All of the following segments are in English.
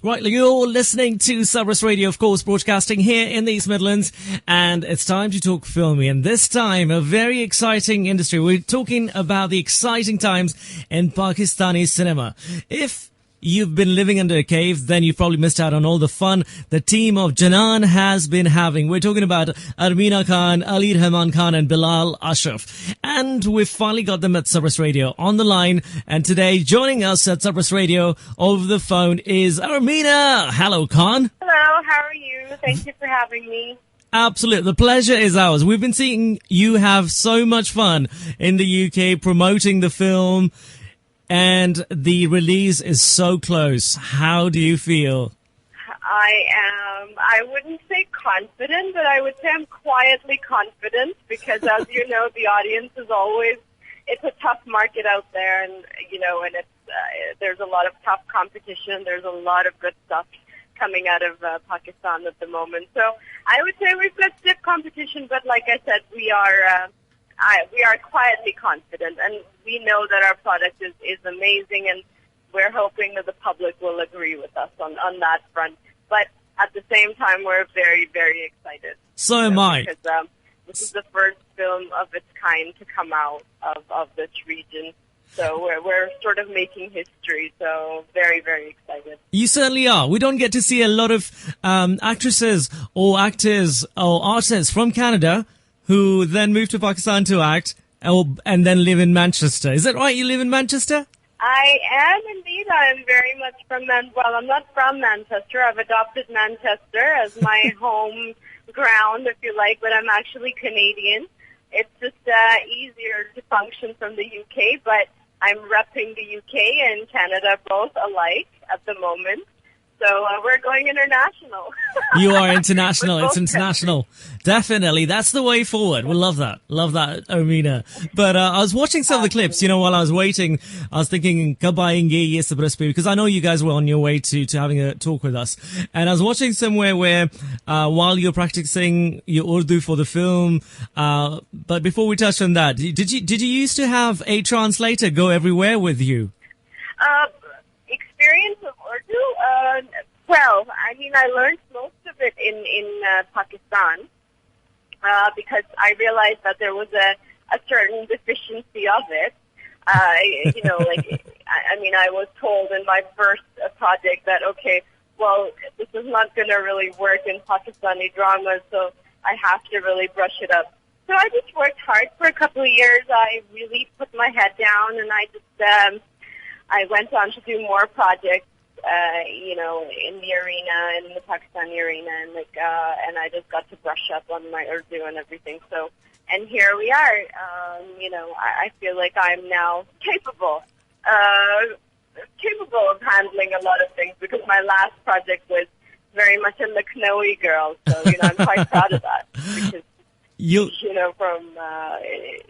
Right, you're listening to Sabras Radio, of course, broadcasting here in the East Midlands, and it's time to talk Filmi. And this time, a very exciting industry. We're talking about the exciting times in Pakistani cinema. If you've been living under a cave, then you've probably missed out on all the fun the team of Janan has been having. We're talking about Armeena Khan, Ali Rahman Khan, and Bilal Ashraf. And we've finally got them at Sabras Radio on the line. And today, joining us at Sabras Radio over the phone is Armeena. Hello, Khan. Hello, how are you? Thank you for having me. Absolutely. The pleasure is ours. We've been seeing you have so much fun in the UK promoting the film. And the release is so close. How do you feel? I wouldn't say confident, but I would say I'm quietly confident because, as you know, the audience is always, it's a tough market out there, and, and it's, there's a lot of tough competition. There's a lot of good stuff coming out of Pakistan at the moment. So I would say we've got stiff competition, but like I said, we are quietly confident, and we know that our product is amazing, and we're hoping that the public will agree with us on that front. But at the same time, we're very, very excited. So am I. Because this is the first film of its kind to come out of this region. So we're sort of making history, so very, very excited. You certainly are. We don't get to see a lot of actresses or actors or artists from Canada who then move to Pakistan to act and then live in Manchester. Is that right? You live in Manchester? I am indeed. I'm very much from Well, I'm not from Manchester. I've adopted Manchester as my home ground, if you like, but I'm actually Canadian. It's just easier to function from the UK, but I'm repping the UK and Canada both alike at the moment. So we're going international. You are international. It's international. Definitely. That's the way forward. We love that. Love that, Armeena. But I was watching some of the clips, while I was waiting. I was thinking, Kab aayenge ye Sabras pe? Because I know you guys were on your way to having a talk with us. And I was watching somewhere where while you're practicing your Urdu for the film, but before we touch on that, did you used to have a translator go everywhere with you? Experience of Urdu? Well, I mean, I learned most of it in Pakistan because I realized that there was a certain deficiency of it. I was told in my first project that, okay, well, this is not going to really work in Pakistani dramas, so I have to really brush it up. So I just worked hard for a couple of years. I really put my head down, and I went on to do more projects, in the arena, in the Pakistani arena, and I just got to brush up on my Urdu and everything. So, and here we are. I feel like I'm now capable of handling a lot of things because my last project was very much a Lucknowi girl. So, I'm quite proud of that because,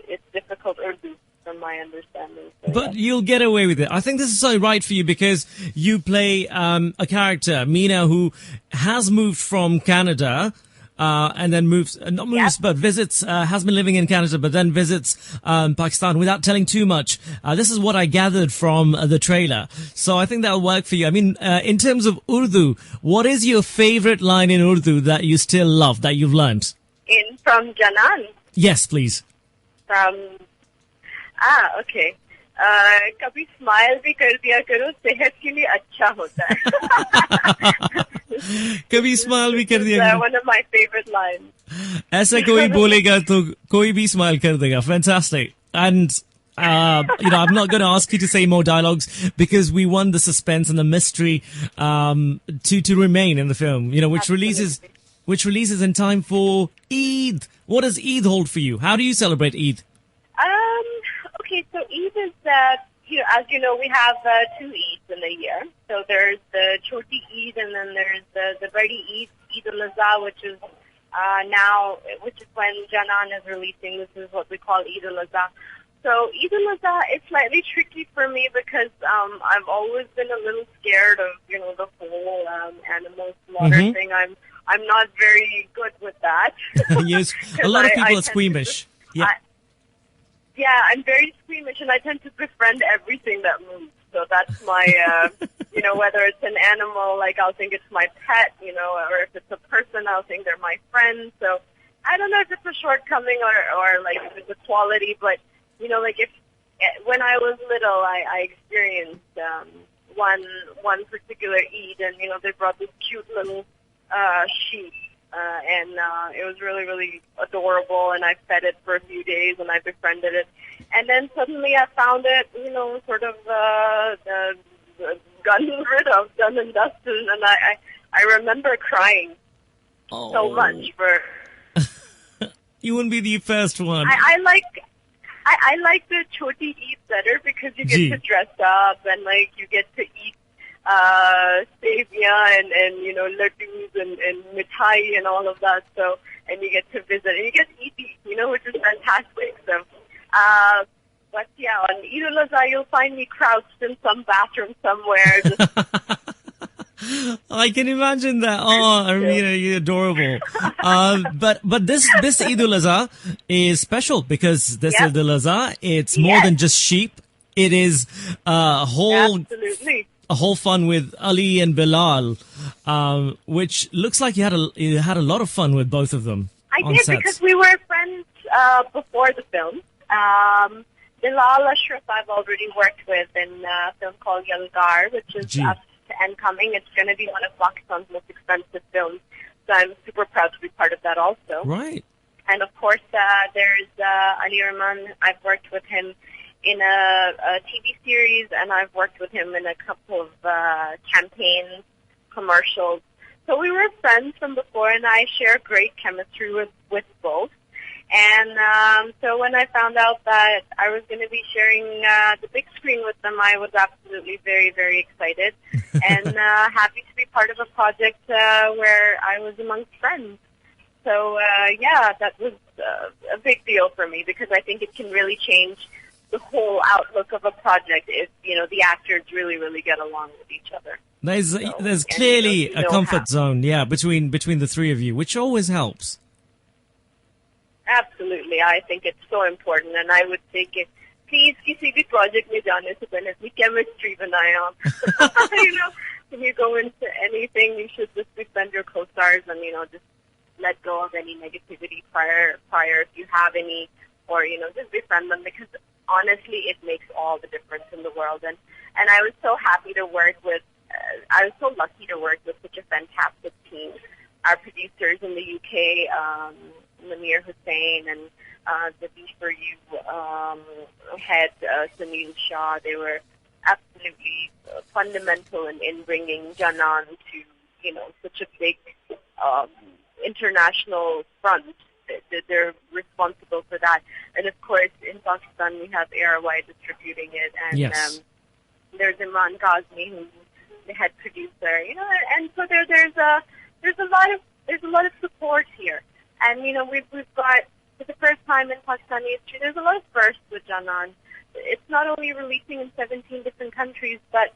it's difficult Urdu. From my understanding. So, but you'll get away with it. I think this is so right for you because you play a character, Meena, who has moved from Canada and then visits, has been living in Canada, but then visits Pakistan without telling too much. This is what I gathered from the trailer. So I think that'll work for you. I mean, in terms of Urdu, what is your favorite line in Urdu that you still love, that you've learned? From Janan? Yes, please. Okay. कभी smile भी कर दिया करो सेहत के लिए अच्छा होता है. कभी स्माइल भी कर दिया करो. One of my favorite lines. ऐसा कोई बोलेगा तो कोई भी स्माइल कर देगा. Fantastic. And I'm not going to ask you to say more dialogues because we want the suspense and the mystery to remain in the film. Which releases in time for Eid. What does Eid hold for you? How do you celebrate Eid? Okay, so Eid is, as you know, we have 2 Eids in a year. So there's the Choti Eid and then there's the Badi Eid, Eid al-Azha, which is when Janan is releasing. This is what we call Eid al-Azha. So Eid al-Azha is slightly tricky for me because I've always been a little scared of, the whole animal slaughter thing. I'm not very good with that. Yes, a lot of people are squeamish. Yeah, I'm very squeamish, and I tend to befriend everything that moves. So So that's my, whether it's an animal, like I'll think it's my pet, or if it's a person, I'll think they're my friend. So I don't know if it's a shortcoming or like if it's a quality, but, when I was little, I experienced one particular Eid, and, they brought this cute little sheep. And it was really, really adorable, and I fed it for a few days, and I befriended it. And then suddenly I found it, sort of gotten rid of, done and dusted, and I remember crying so much for... You wouldn't be the first one. I like the Choti Eid better because you get to dress up, and, like, you get to eat sevia and laddus and mithai and all of that. So, and you get to visit and you get to eat, which is fantastic. So, but yeah, on Eid al-Azha you'll find me crouched in some bathroom somewhere. Just I can imagine that. Oh, Armeena, you're adorable. But this Eid al-Azha is special because this Eid al-Azha, it's more than just sheep. It is absolutely. A whole fun with Ali and Bilal, which looks like you had a lot of fun with both of them. I did sets. Because we were friends before the film. Bilal Ashraf I've already worked with in a film called Yalgar, which is up and coming. It's going to be one of Pakistan's most expensive films, so I'm super proud to be part of that also. Right. And of course, there's Ali Rahman. I've worked with him in a TV series, and I've worked with him in a couple of campaigns, commercials. So we were friends from before, and I share great chemistry with both. And so when I found out that I was going to be sharing the big screen with them, I was absolutely very, very excited and happy to be part of a project where I was amongst friends. So, that was a big deal for me because I think it can really change the whole outlook of a project if, the actors really, really get along with each other. There's clearly a comfort zone, between the three of you, which always helps. Absolutely. I think it's so important, and I would think please किसी भी project में जाने से पहले अपनी chemistry बनाएं आप. When you go into anything, you should just befriend your co-stars and, just let go of any negativity prior if you have any, or, just befriend them because honestly, it makes all the difference in the world. And I was so happy to work with, I was so lucky to work with such a fantastic team. Our producers in the UK, Lamir Hussain and the Beat For You head, Sunil Shah, they were absolutely fundamental in bringing Janan to, such a big international front. They're responsible for that. And of course, in Pakistan, we have ARY distributing it. And there's Imran Ghazni, who's the head producer, and so there's a lot of support here. And, we've got, for the first time in Pakistani history, there's a lot of firsts with Janan. It's not only releasing in 17 different countries, but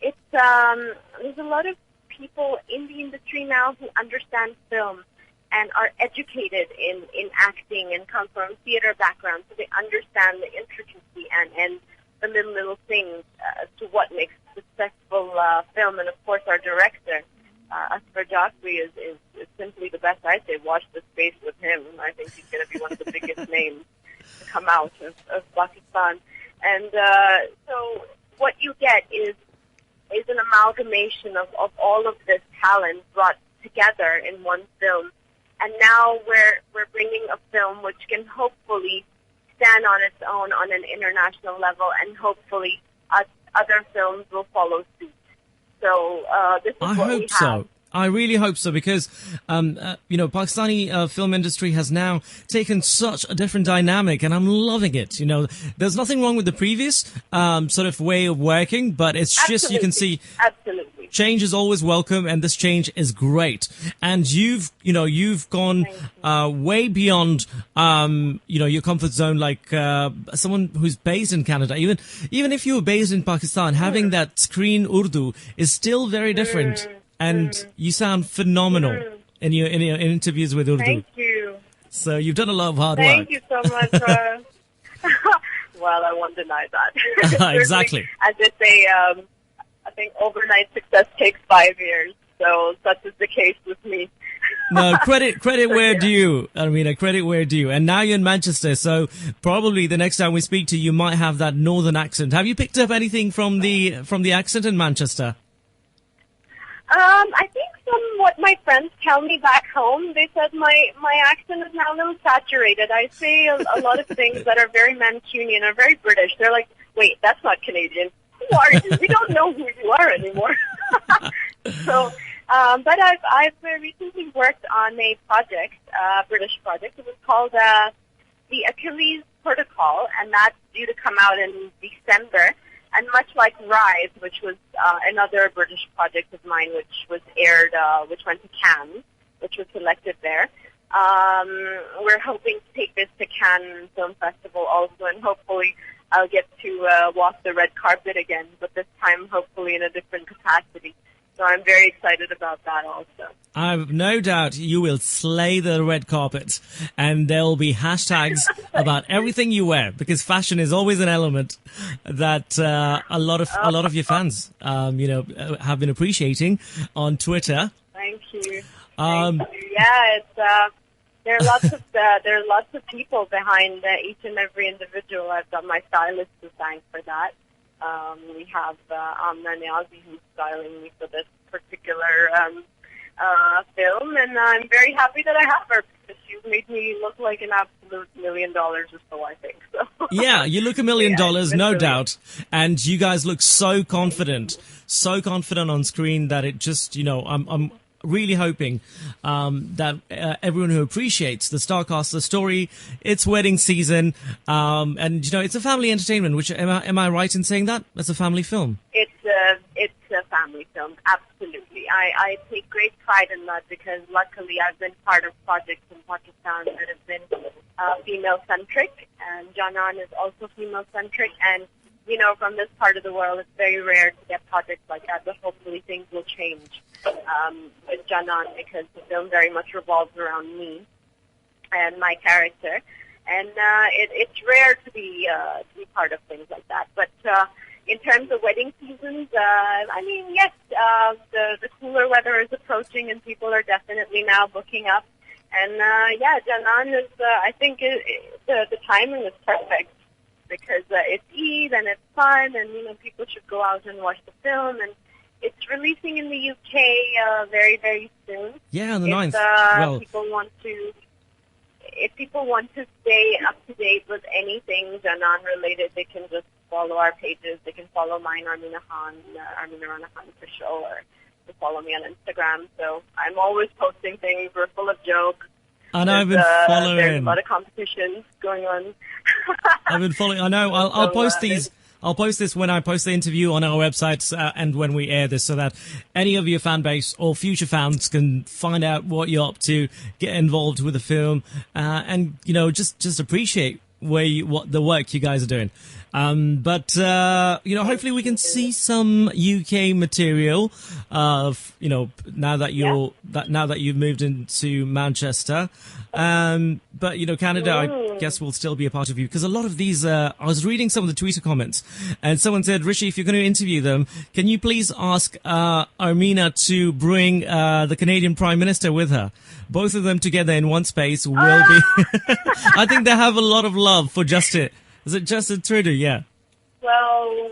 it's, there's a lot of people in the industry now who understand film and are educated in acting and come from theater backgrounds, so they understand the intricacy and the little things as to what makes a successful film. And of course, our director, Asghar Jafri, is simply the best. I say watch the space with him. I think he's going to be one of the biggest names to come out of Pakistan. And so what you get is an amalgamation of all of this talent brought together in one film. And now we're bringing a film which can hopefully stand on its own on an international level, and hopefully other films will follow suit. So this is what we have. I hope so. I really hope so because, Pakistani film industry has now taken such a different dynamic, and I'm loving it. There's nothing wrong with the previous sort of way of working, but it's just you can see. Absolutely. Change is always welcome, and this change is great. And you've gone way beyond, your comfort zone. Like someone who's based in Canada, even if you were based in Pakistan, having that screen Urdu is still very different. And you sound phenomenal in your interviews with Urdu. Thank you. So you've done a lot of hard work. Thank you so much. well, I won't deny that. Certainly, Exactly. as they say, I think overnight success takes 5 years. So such is the case with me. No, credit where due, Armeena, credit where due. And now you're in Manchester, so probably the next time we speak to you, you might have that northern accent. Have you picked up anything from the accent in Manchester? I think from what my friends tell me back home, they said my accent is now a little saturated. I say a lot of things that are very Mancunian or very British. They're like, wait, that's not Canadian. Who are you? We don't know who you are anymore. So, but I've recently worked on a project, British project. It was called the Achilles Protocol, and that's due to come out in December. And much like Rise, which was another British project of mine, which was aired, which went to Cannes, which was selected there. We're hoping to take this to Cannes Film Festival also, and hopefully I'll get to walk the red carpet again, but this time hopefully in a different capacity. So I'm very excited about that also. I've no doubt you will slay the red carpet, and there will be hashtags about everything you wear, because fashion is always an element that a lot of your fans, have been appreciating on Twitter. Thank you. Thank you. Yeah, it's there are lots of people behind each and every individual. I've got my stylist to thank for that. We have Armeena who's styling me for this particular film, and I'm very happy that I have her because she's made me look like an absolute $1 million or so, I think. So. Yeah, you look $1 million, no brilliant. doubt, and you guys look so confident on screen that it just, I'm really hoping that everyone who appreciates the Starcast, the story, it's wedding season, and it's a family entertainment. Which am I right in saying that it's a family film? It's a family film, absolutely. I take great pride in that because luckily I've been part of projects in Pakistan that have been female centric, and Janan is also female centric, and from this part of the world, it's very rare to get projects like that, but hopefully things will change with Janan because the film very much revolves around me and my character. And it's rare to be part of things like that. But in terms of wedding seasons, yes, the cooler weather is approaching and people are definitely now booking up. And, Janan is, I think the timing is perfect. Because it's Eid and it's fun, and people should go out and watch the film. And it's releasing in the UK very, very soon. Yeah, on the 9th. If people want to stay up to date with anything Janan related, they can just follow our pages. They can follow mine, Armeena Rana Khan for sure, or to follow me on Instagram. So I'm always posting things. We're full of jokes. And I've been following. There's a lot of competitions going on. I've been following. I know. I'll post these. I'll post this when I post the interview on our website and when we air this, so that any of your fan base or future fans can find out what you're up to, get involved with the film, and just appreciate what the work you guys are doing. But hopefully we can see some UK material now that you've moved into Manchester. But Canada, I guess, will still be a part of you, because a lot of these, I was reading some of the Twitter comments, and someone said, Rishi, if you're going to interview them, can you please ask Armeena to bring the Canadian Prime Minister with her? Both of them together in one space will be. I think they have a lot of love for Justin. Is it Justin Trudeau? Yeah. Well,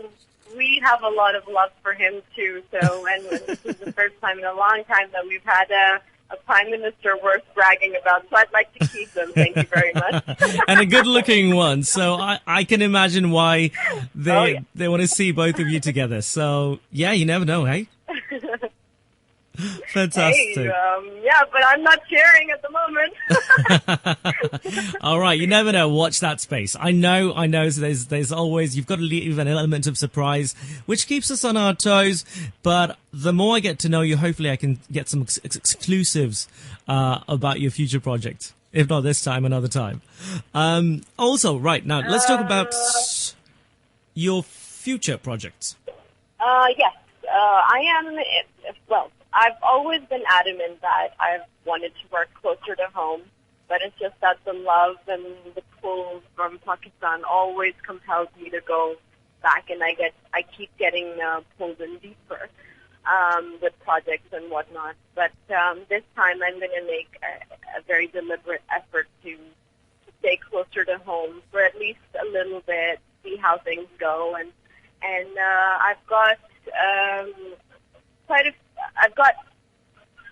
we have a lot of love for him too. So, and this is the first time in a long time that we've had a prime minister worth bragging about. So I'd like to keep them. Thank you very much. And a good-looking one. So I can imagine why they want to see both of you together. So yeah, you never know, hey? Fantastic. Hey, but I'm not cheering at the moment. All right, you never know. Watch that space. I know. So there's always, you've got to leave an element of surprise, which keeps us on our toes. But the more I get to know you, hopefully I can get some exclusives about your future project. If not this time, another time. Also, right now, let's talk about your future projects. Yes, I am. Well, I've always been adamant that I've wanted to work closer to home. but it's just that the love and the pull from Pakistan always compels me to go back, and I keep getting pulled in deeper with projects and whatnot. But this time I'm going to make a very deliberate effort to stay closer to home for at least a little bit, see how things go, and I've got I've got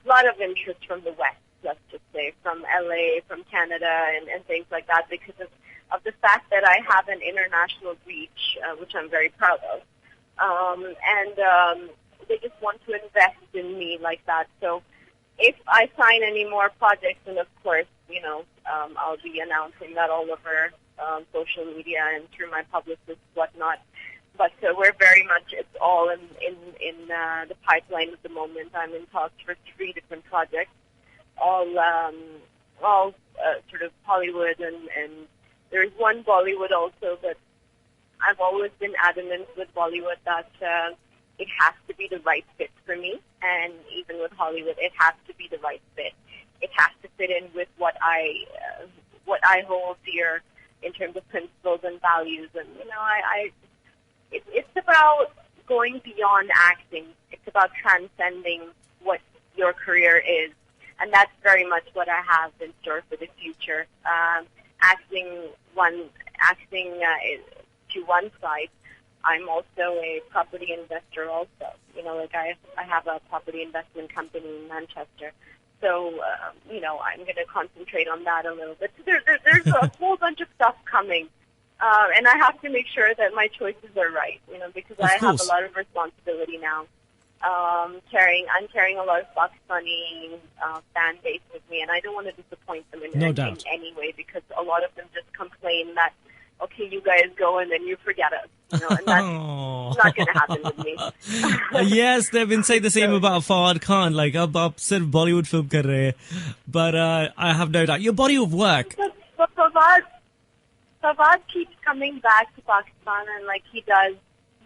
a lot of interest from the West, let's just say, from LA, from Canada, and things like that, because of the fact that I have an international reach, which I'm very proud of. And they just want to invest in me like that. So if I sign any more projects, and of course, I'll be announcing that all over social media and through my publicists, whatnot. But we're very much, it's all in the pipeline at the moment. I'm in talks for 3 different projects, all sort of Hollywood, and there's one Bollywood also, but I've always been adamant with Bollywood that it has to be the right fit for me, and even with Hollywood, it has to be the right fit. It has to fit in with what I hold dear in terms of principles and values, and it's about going beyond acting. It's about transcending what your career is, and that's very much what I have in store for the future. Acting to one side. I'm also a property investor also. I have a property investment company in Manchester. So, I'm going to concentrate on that a little bit. So there's a whole bunch of stuff coming. And I have to make sure that my choices are right, because I have a lot of responsibility now. I'm carrying a lot of Pakistani fan base with me, and I don't want to disappoint them in any way, because a lot of them just complain that, okay, you guys go and then you forget us, and that's not going to happen with me. Yes, they've been saying the same about Fawad Khan, like, ab sirf Bollywood film kar rahe, but I have no doubt. Your body of work. But Fawad keeps coming back to Pakistan, and like he does,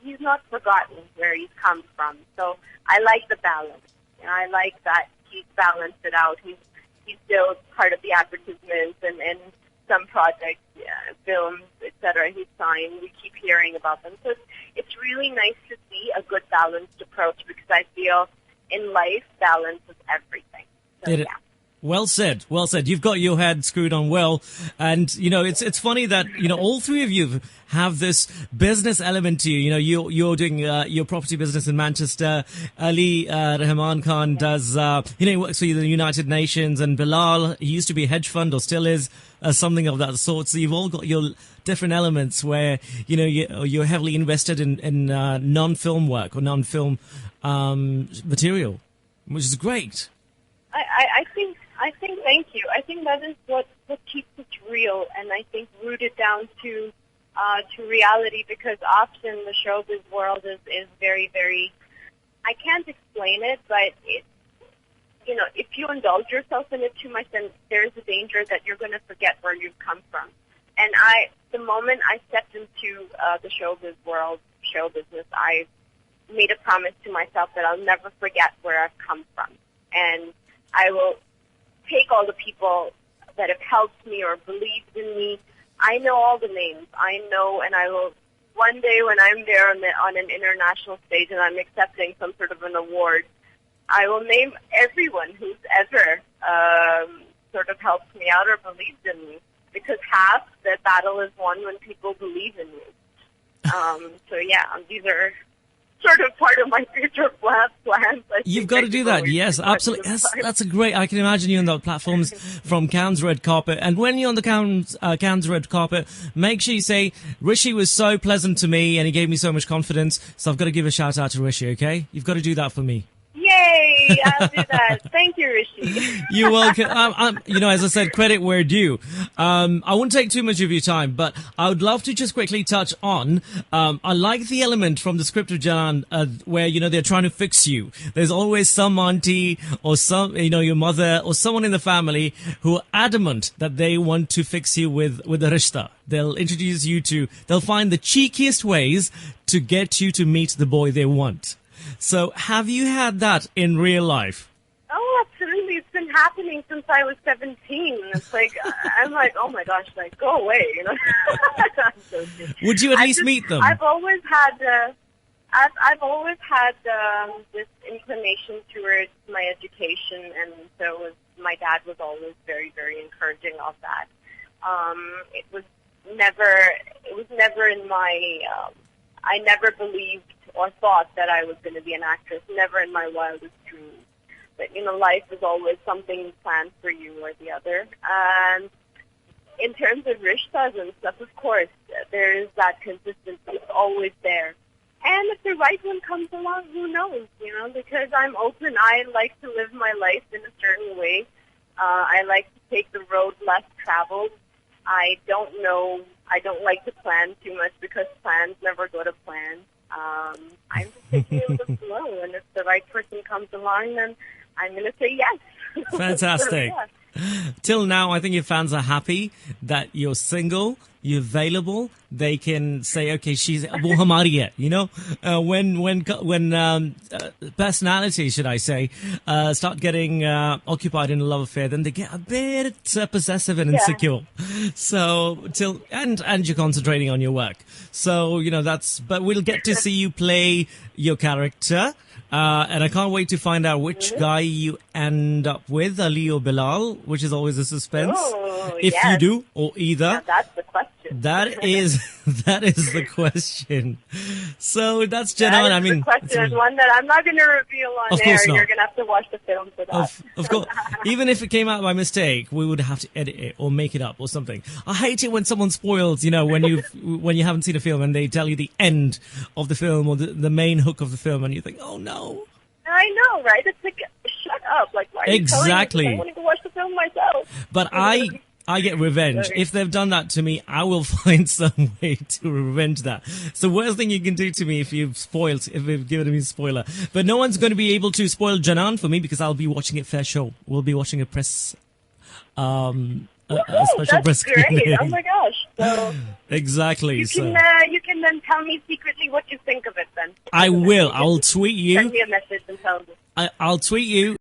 he's not forgotten where he's come from. So I like the balance. I like that he's balanced it out. He's still part of the advertisements and some projects, films, etc. He's signed. We keep hearing about them. So it's really nice to see a good balanced approach, because I feel in life balance is everything. So, yeah. Well said. Well said. You've got your head screwed on well. And, it's funny that, all three of you have this business element to you. You're doing your property business in Manchester. Ali Rahman Khan does, he works for the United Nations. And Bilal, he used to be a hedge fund, or still is, something of that sort. So you've all got your different elements where, you're heavily invested in non-film work or non-film material, which is great. I think, thank you. I think that is what keeps it real, and I think rooted down to reality, because often the showbiz world is very, very, I can't explain it, but if you indulge yourself in it too much, then there's a danger that you're going to forget where you've come from. And the moment I stepped into the showbiz world, show business, I made a promise to myself that I'll never forget where I've come from. And I will take all the people that have helped me or believed in me. I know all the names. I know, and I will, one day when I'm there on an international stage and I'm accepting some sort of an award, I will name everyone who's ever sort of helped me out or believed in me, because half the battle is won when people believe in me. So yeah, these are sort of part of my future plans. You've got to do that. Yes, absolutely. That's a great. I can imagine you on the platforms from Cannes red carpet. And when you're on the Cannes red carpet, make sure you say, Rishi was so pleasant to me and he gave me so much confidence. So I've got to give a shout out to Rishi, okay? You've got to do that for me. Yay! I'll do that. Thank you, Rishi. You're welcome. As I said, credit where due. I won't take too much of your time, but I would love to just quickly touch on, I like the element from the script of Jalan, where, they're trying to fix you. There's always some auntie or some, your mother or someone in the family who are adamant that they want to fix you with a rishta. They'll introduce you they'll find the cheekiest ways to get you to meet the boy they want. So have you had that in real life? Oh, absolutely. It's been happening since I was 17. It's like, I'm like, oh my gosh, like, go away, you know. I'm so cute. Would you at least meet them? I've always had, this inclination towards my education, and so my dad was always very, very encouraging of that. It was never in my, I never believed or thought that I was going to be an actress, never in my wildest dreams. But, you know, life is always something planned for you or the other. And in terms of rishtas and stuff, of course, there is that consistency. It's always there. And if the right one comes along, who knows, you know, because I'm open. I like to live my life in a certain way. I like to take the road less traveled. I don't like to plan too much because plans never go to plan. I'm just taking it with the flow, and if the right person comes along, then I'm going to say yes. Fantastic. So, yeah. Till now, I think your fans are happy that you're single, you're available. They can say, okay, she's wo hamari hai, you know. When personality, should I say, start getting occupied in a love affair, then they get a bit possessive and insecure. So and you're concentrating on your work. So you know but we'll get to see you play your character. And I can't wait to find out which guy you end up with, Ali or Bilal, which is always a suspense. Oh, if yes. you do, or either. Yeah, that's the question. That is the question. So that's Janan. That is I mean, the question is one that I'm not going to reveal on Of air. course not. You're going to have to watch the film for that. Of course, even if it came out by mistake, we would have to edit it or make it up or something. I hate it when someone spoils, you know, when you haven't seen a film and they tell you the end of the film or the main hook of the film, and you think, oh no. I know, right? It's like, shut up. Like, why are you Exactly. telling me? I want to go watch the film myself. But I get revenge. If they've done that to me, I will find some way to revenge that. It's the worst thing you can do to me if you've given me a spoiler. But no one's going to be able to spoil Janan for me because I'll be watching it fair show. We'll be watching a press, a special press great. screening. Oh my gosh. So Exactly. you can then tell me secretly what you think of it then. I will. I will tweet you. Send me a message and tell me. I'll tweet you